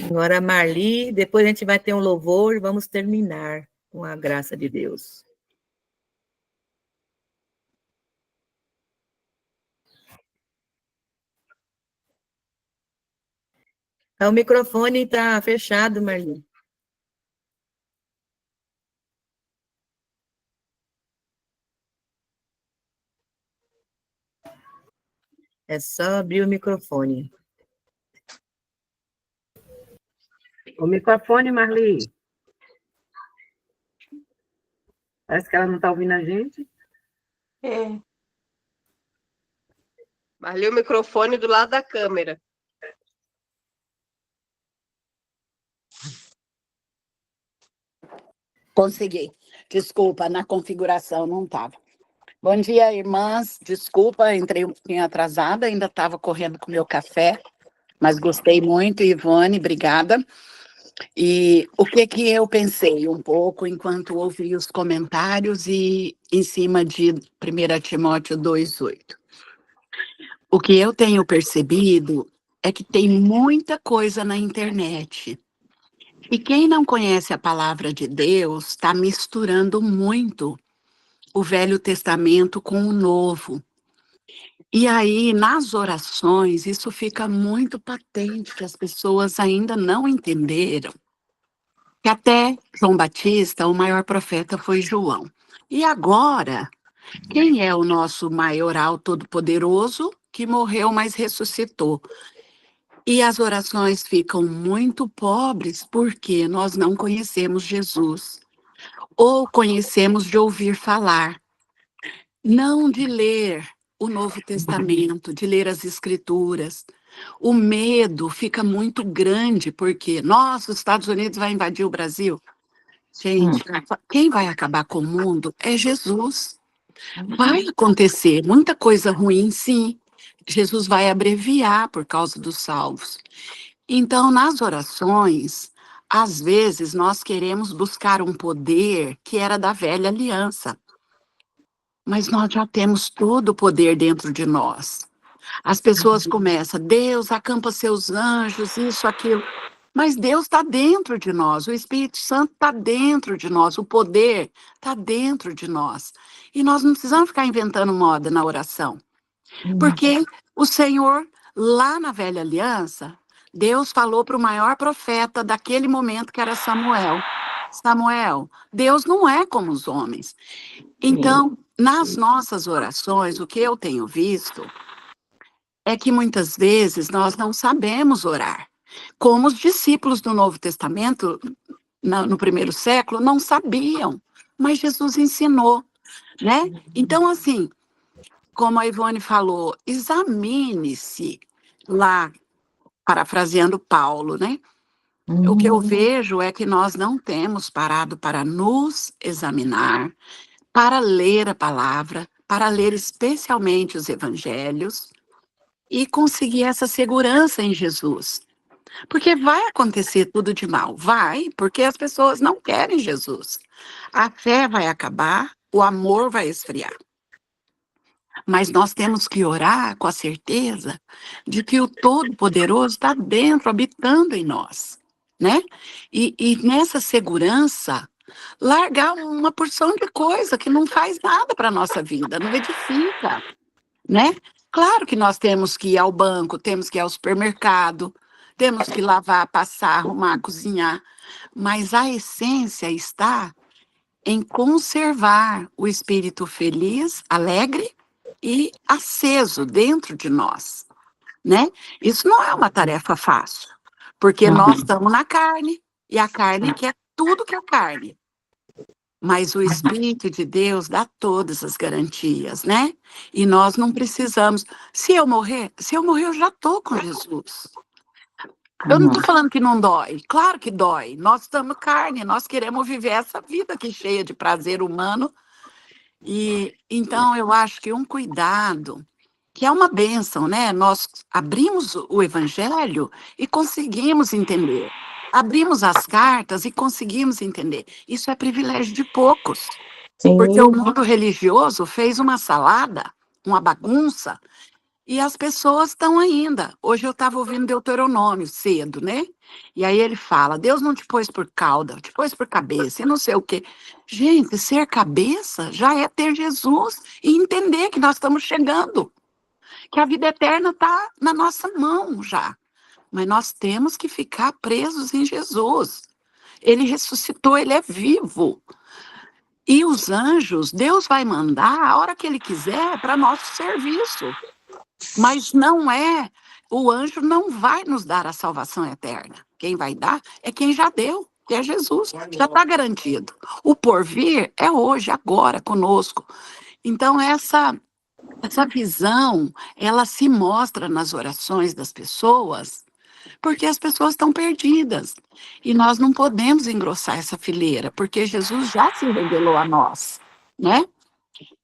Agora, Marli, depois a gente vai ter um louvor e vamos terminar com a graça de Deus. O microfone está fechado, Marli. É só abrir o microfone. O microfone, Marli. Parece que ela não está ouvindo a gente. É. Marli, o microfone do lado da câmera. Consegui. Desculpa, na configuração não estava. Bom dia, irmãs. Desculpa, entrei um pouquinho atrasada, ainda estava correndo com o meu café, mas gostei muito, Ivone, obrigada. E o que eu pensei um pouco enquanto ouvi os comentários e em cima de 1 Timóteo 2:8. O que eu tenho percebido é que tem muita coisa na internet. E quem não conhece a palavra de Deus está misturando muito o Velho Testamento com o Novo. E aí, nas orações, isso fica muito patente, que as pessoas ainda não entenderam. Que até João Batista, o maior profeta, foi João. E agora, quem é o nosso maioral todo-poderoso, que morreu, mas ressuscitou? E as orações ficam muito pobres porque nós não conhecemos Jesus. Ou conhecemos de ouvir falar. Não de ler o Novo Testamento, de ler as Escrituras. O medo fica muito grande, porque, nossa, os Estados Unidos vai invadir o Brasil. Gente, quem vai acabar com o mundo é Jesus. Vai acontecer muita coisa ruim, sim. Jesus vai abreviar por causa dos salvos. Então, nas orações, às vezes nós queremos buscar um poder que era da velha aliança. Mas nós já temos todo o poder dentro de nós. As pessoas começam, Deus acampa seus anjos, isso, aquilo. Mas Deus está dentro de nós, o Espírito Santo está dentro de nós, o poder está dentro de nós. E nós não precisamos ficar inventando moda na oração. Porque o Senhor, lá na velha aliança, Deus falou para o maior profeta daquele momento, que era Samuel. Samuel, Deus não é como os homens. Então, nas nossas orações, o que eu tenho visto é que muitas vezes nós não sabemos orar. Como os discípulos do Novo Testamento, no primeiro século, não sabiam, mas Jesus ensinou, né? Então, assim, como a Ivone falou, examine-se lá, parafraseando Paulo, né? O que eu vejo é que nós não temos parado para nos examinar, para ler a palavra, para ler especialmente os evangelhos e conseguir essa segurança em Jesus. Porque vai acontecer tudo de mal, vai, porque as pessoas não querem Jesus. A fé vai acabar, o amor vai esfriar. Mas nós temos que orar com a certeza de que o Todo-Poderoso está dentro, habitando em nós, né? E nessa segurança, largar uma porção de coisa que não faz nada para a nossa vida, não edifica, né? Claro que nós temos que ir ao banco, temos que ir ao supermercado, temos que lavar, passar, arrumar, cozinhar, mas a essência está em conservar o espírito feliz, alegre e aceso dentro de nós, né? Isso não é uma tarefa fácil, porque nós estamos na carne, e a carne quer tudo que é carne. Mas o Espírito de Deus dá todas as garantias, né? E nós não precisamos. Se eu morrer, eu já estou com Jesus. Eu não estou falando que não dói. Claro que dói. Nós estamos carne, nós queremos viver essa vida aqui cheia de prazer humano. E então eu acho que um cuidado, que é uma bênção, né? Nós abrimos o Evangelho e conseguimos entender. Abrimos as cartas e conseguimos entender. Isso é privilégio de poucos. Porque o mundo religioso fez uma salada, uma bagunça, e as pessoas estão ainda. Hoje eu estava ouvindo Deuteronômio cedo, né? E aí ele fala, Deus não te pôs por cauda, te pôs por cabeça, e não sei o quê. Gente, ser cabeça já é ter Jesus e entender que nós estamos chegando. Que a vida eterna está na nossa mão já. Mas nós temos que ficar presos em Jesus. Ele ressuscitou, ele é vivo. E os anjos, Deus vai mandar a hora que ele quiser para nosso serviço. Mas não é, o anjo não vai nos dar a salvação eterna. Quem vai dar é quem já deu, que é Jesus. Já está garantido. O porvir é hoje, agora, conosco. Então, essa visão, ela se mostra nas orações das pessoas, porque as pessoas estão perdidas. E nós não podemos engrossar essa fileira, porque Jesus já se revelou a nós, né?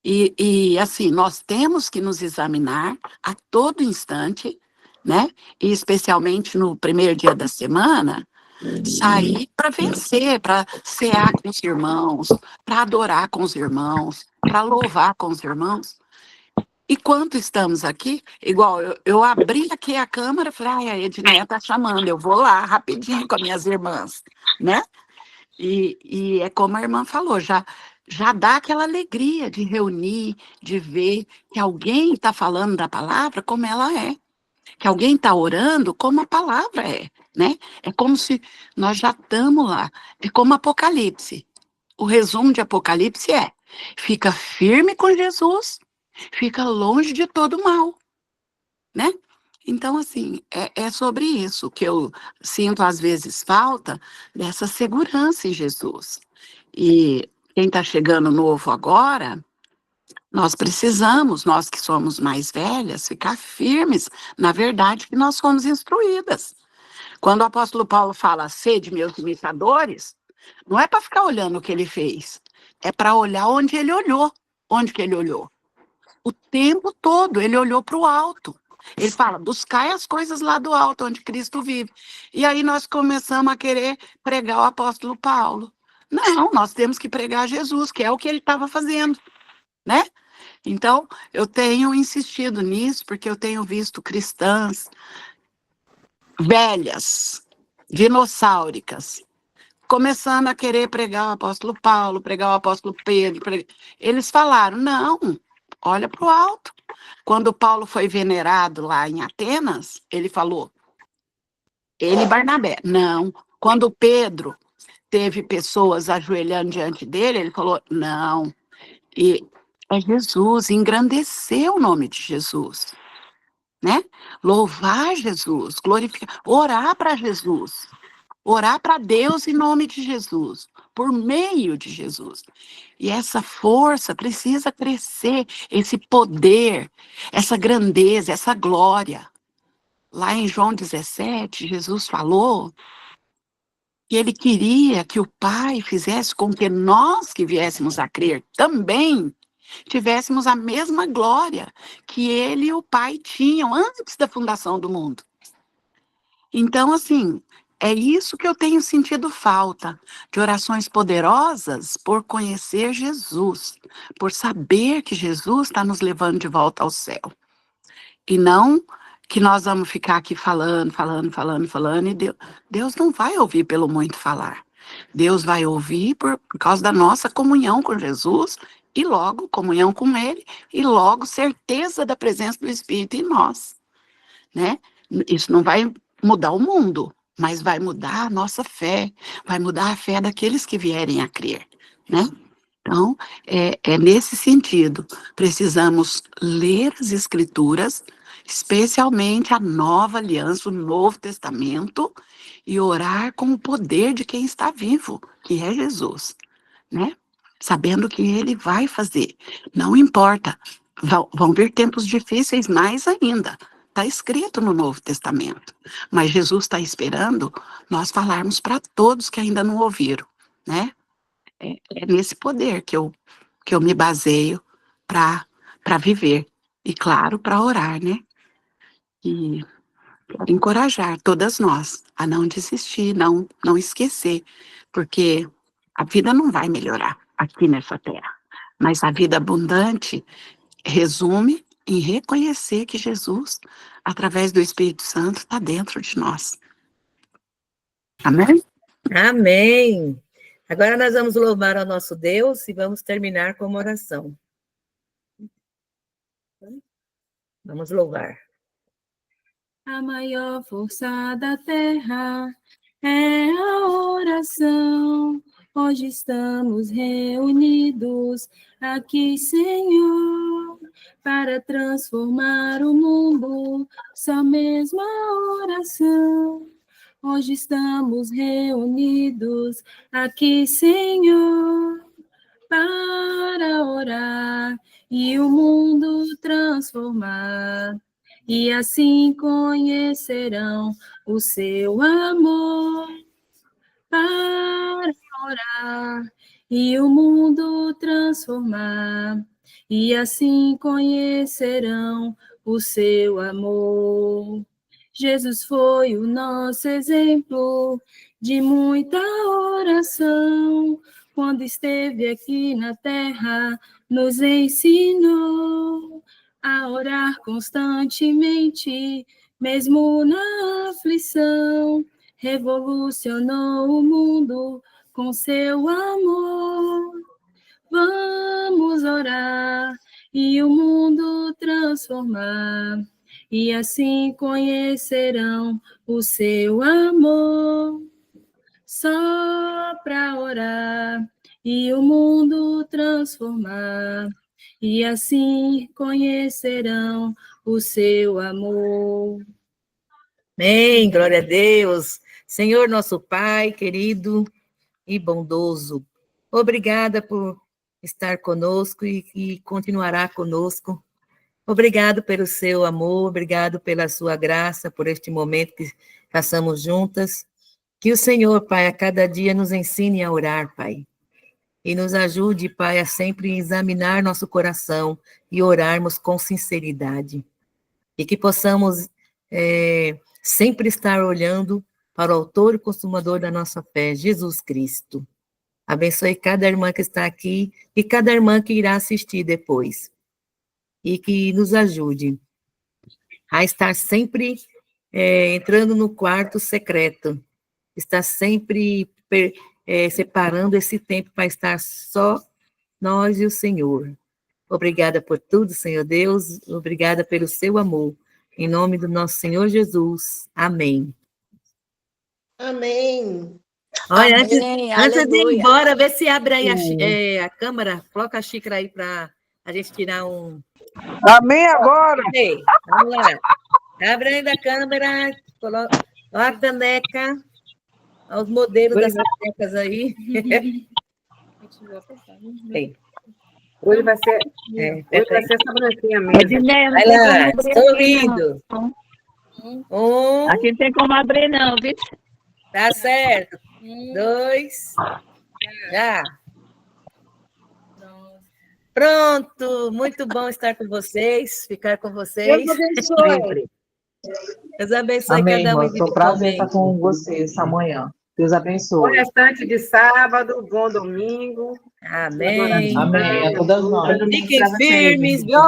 E assim, nós temos que nos examinar a todo instante, né? E especialmente no primeiro dia da semana, sair para vencer, para cear com os irmãos, para adorar com os irmãos, para louvar com os irmãos. E quando estamos aqui, igual eu abri aqui a câmera, falei, a Edneia está chamando, eu vou lá rapidinho com as minhas irmãs, né? E é como a irmã falou, já dá aquela alegria de reunir, de ver que alguém está falando da palavra como ela é, que alguém está orando como a palavra é, né? É como se nós já estamos lá, é como Apocalipse. O resumo de Apocalipse é, fica firme com Jesus, fica longe de todo mal, né? Então, assim, é sobre isso que eu sinto, às vezes, falta dessa segurança em Jesus. E quem está chegando novo agora, nós precisamos, nós que somos mais velhas, ficar firmes na verdade que nós fomos instruídas. Quando o apóstolo Paulo fala, sede meus imitadores, não é para ficar olhando o que ele fez, é para olhar onde ele olhou. Onde que ele olhou? O tempo todo ele olhou para o alto. Ele fala, buscai as coisas lá do alto, onde Cristo vive. E aí nós começamos a querer pregar o apóstolo Paulo. Não, nós temos que pregar Jesus, que é o que ele estava fazendo, né? Então, eu tenho insistido nisso, porque eu tenho visto cristãs velhas, dinossáuricas, começando a querer pregar o apóstolo Paulo, pregar o apóstolo Pedro. Eles falaram, não, olha para o alto. Quando Paulo foi venerado lá em Atenas, ele falou, ele e Barnabé, não. Quando Pedro teve pessoas ajoelhando diante dele, ele falou, não. E é Jesus, engrandecer o nome de Jesus, né? Louvar Jesus, glorificar, orar para Jesus, orar para Deus em nome de Jesus, por meio de Jesus. E essa força precisa crescer, esse poder, essa grandeza, essa glória. Lá em João 17, Jesus falou que ele queria que o Pai fizesse com que nós que viéssemos a crer também tivéssemos a mesma glória que ele e o Pai tinham antes da fundação do mundo. Então, assim, é isso que eu tenho sentido falta, de orações poderosas por conhecer Jesus, por saber que Jesus está nos levando de volta ao céu. E não que nós vamos ficar aqui falando, e Deus não vai ouvir pelo muito falar. Deus vai ouvir por causa da nossa comunhão com Jesus, e logo comunhão com Ele, e logo certeza da presença do Espírito em nós, né? Isso não vai mudar o mundo, mas vai mudar a nossa fé, vai mudar a fé daqueles que vierem a crer, né? Então, é nesse sentido, precisamos ler as Escrituras, especialmente a Nova Aliança, o Novo Testamento, e orar com o poder de quem está vivo, que é Jesus, né? Sabendo que Ele vai fazer. Não importa, vão vir tempos difíceis mais ainda. Está escrito no Novo Testamento. Mas Jesus está esperando nós falarmos para todos que ainda não ouviram, né? É nesse poder que eu me baseio para viver. E, claro, para orar, né? E quero encorajar todas nós a não desistir, não esquecer, porque a vida não vai melhorar aqui nessa terra. Mas a vida abundante resume em reconhecer que Jesus, através do Espírito Santo, está dentro de nós. Amém? Amém. Agora nós vamos louvar ao nosso Deus e vamos terminar com uma oração. Vamos louvar. A maior força da terra é a oração. Hoje estamos reunidos aqui, Senhor, para transformar o mundo, só mesmo a oração. Hoje estamos reunidos aqui, Senhor, para orar e o mundo transformar. E assim conhecerão o seu amor. Para orar e o mundo transformar. E assim conhecerão o seu amor. Jesus foi o nosso exemplo de muita oração. Quando esteve aqui na terra, nos ensinou a orar constantemente, mesmo na aflição. Revolucionou o mundo com seu amor. Vamos orar e o mundo transformar. E assim conhecerão o seu amor. Só para orar e o mundo transformar. E assim conhecerão o seu amor. Amém, glória a Deus. Senhor, nosso Pai, querido e bondoso, obrigada por estar conosco e continuará conosco. Obrigado pelo seu amor, obrigado pela sua graça, por este momento que passamos juntas. Que o Senhor, Pai, a cada dia nos ensine a orar, Pai. E nos ajude, Pai, a sempre examinar nosso coração e orarmos com sinceridade. E que possamos sempre estar olhando para o autor e consumador da nossa fé, Jesus Cristo. Abençoe cada irmã que está aqui e cada irmã que irá assistir depois. E que nos ajude a estar sempre entrando no quarto secreto, estar sempre separando esse tempo para estar só nós e o Senhor. Obrigada por tudo, Senhor Deus, obrigada pelo seu amor. Em nome do nosso Senhor Jesus. Amém. Amém. Olha, Amém, antes de ir aleluia. embora, vê se abre aí a câmera, coloca a xícara aí para a gente tirar um... Amém agora. Ei, vamos lá. Abre aí da câmera, coloca a caneca, os modelos das canecas aí. Hoje vai ser sobrancelha mesmo. Vai lá, sorrindo. Aqui não tem como abrir, não, viu? Tá certo. 2, já. Pronto, muito bom estar com vocês, ficar com vocês. Deus abençoe. Sempre. Deus abençoe Amém, cada um irmã. Foi um prazer estar individualmente. com você essa manhã. Deus Bom abençoe. restante de sábado, bom domingo. Amém. Amém. A todas nós. Bom domingo Fiquem para vocês, firmes, gente. viu?